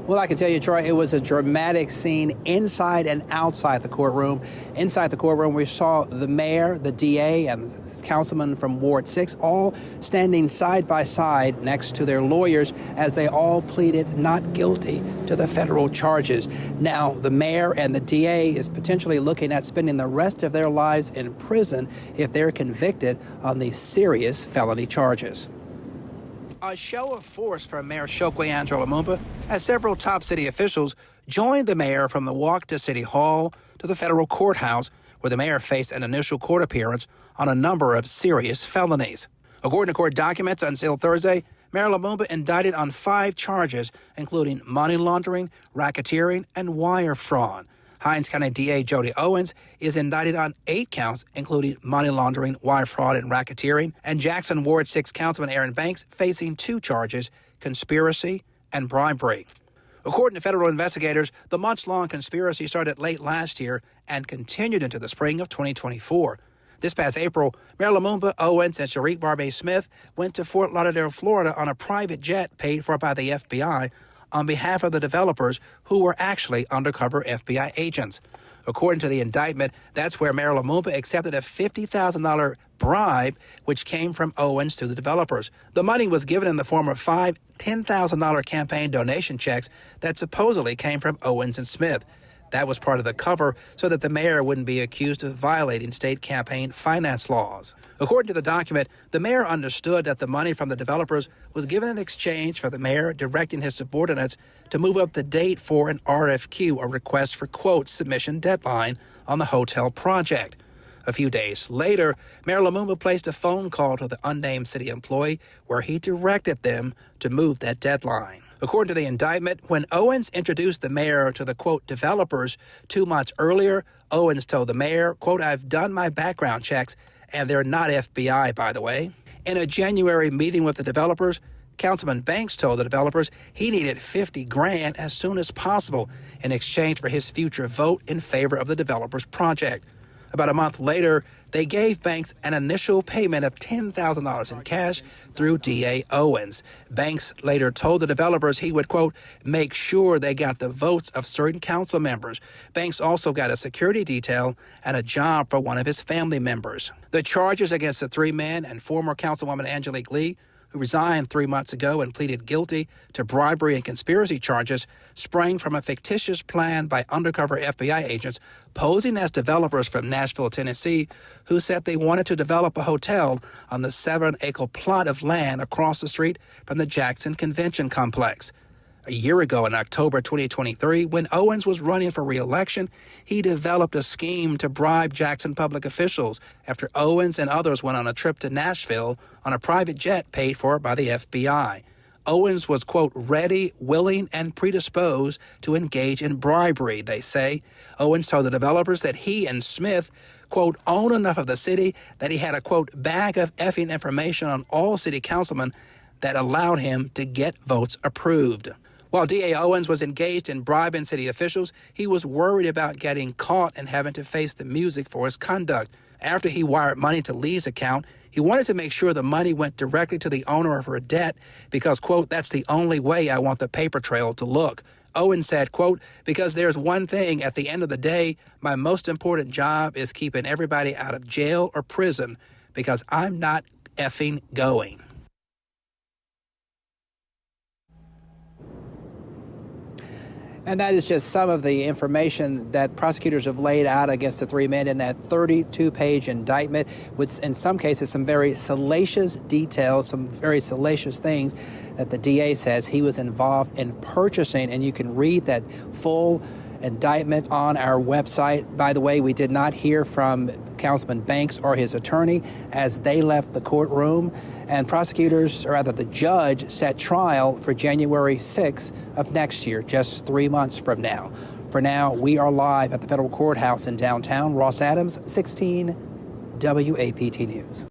Well, I can tell you, Troy, it was a dramatic scene inside and outside the courtroom. Inside the courtroom, we saw the mayor, the DA, and the councilman from Ward 6 all standing side by side next to their lawyers as they all pleaded not guilty to the federal charges. Now, the mayor and the DA is potentially looking at spending the rest of their lives in prison if they're convicted on these serious felony charges. A show of force for Mayor Chokwe Andrew Lumumba as several top city officials joined the mayor from the walk to City Hall to the federal courthouse, where the mayor faced an initial court appearance on a number of serious felonies. According to court documents until Thursday, Mayor Lumumba indicted on 5 charges, including money laundering, racketeering, and wire fraud. Hinds County DA Jody Owens is indicted on 8 counts, including money laundering, wire fraud, and racketeering. And Jackson Ward 6 Councilman Aaron Banks facing 2 charges, conspiracy and bribery. According to federal investigators, the months-long conspiracy started late last year and continued into the spring of 2024. This past April, Mayor Lumumba, Owens, and Shariq Barbé-Smith went to Fort Lauderdale, Florida on a private jet paid for by the FBI on behalf of the developers who were actually undercover FBI agents. According to the indictment, that's where Mayor Lumumba accepted a $50,000 bribe, which came from Owens to the developers. The money was given in the form of 5 $10,000 campaign donation checks that supposedly came from Owens and Smith. That was part of the cover so that the mayor wouldn't be accused of violating state campaign finance laws. According to the document, the mayor understood that the money from the developers was given in exchange for the mayor directing his subordinates to move up the date for an RFQ, a request for quote submission deadline, on the hotel project. A few days later, Mayor Lumumba placed a phone call to the unnamed city employee where he directed them to move that deadline. According to the indictment, when Owens introduced the mayor to the, quote, developers 2 months earlier, Owens told the mayor, quote, "I've done my background checks, and they're not FBI, by the way." In a January meeting with the developers, Councilman Banks told the developers he needed $50,000 as soon as possible in exchange for his future vote in favor of the developers' project. About a month later, they gave Banks an initial payment of $10,000 in cash through DA Owens. Banks later told the developers he would, quote, make sure they got the votes of certain council members. Banks also got a security detail and a job for one of his family members. The charges against the 3 men and former Councilwoman Angelique Lee, who resigned 3 months ago and pleaded guilty to bribery and conspiracy charges, sprang from a fictitious plan by undercover FBI agents posing as developers from Nashville, Tennessee, who said they wanted to develop a hotel on the 7-acre plot of land across the street from the Jackson Convention Complex. A year ago in October 2023, when Owens was running for re-election, he developed a scheme to bribe Jackson public officials after Owens and others went on a trip to Nashville on a private jet paid for by the FBI. Owens was, quote, ready, willing, and predisposed to engage in bribery, they say. Owens told the developers that he and Smith, quote, own enough of the city that he had a, quote, bag of effing information on all city councilmen that allowed him to get votes approved. While DA Owens was engaged in bribing city officials, he was worried about getting caught and having to face the music for his conduct. After he wired money to Lee's account, he wanted to make sure the money went directly to the owner of her debt because, quote, that's the only way I want the paper trail to look. Owens said, quote, because there's one thing at the end of the day, my most important job is keeping everybody out of jail or prison because I'm not effing going. And that is just some of the information that prosecutors have laid out against the 3 men in that 32-page indictment, with, in some cases, some very salacious details, some very salacious things that the DA says he was involved in purchasing. And you can read that full indictment on our website. By the way, we did not hear from Councilman Banks or his attorney as they left the courtroom. And prosecutors, or rather the judge, set trial for January 6th of next year, just 3 months from now. For now, we are live at the federal courthouse in downtown. Ross Adams, 16 WAPT News.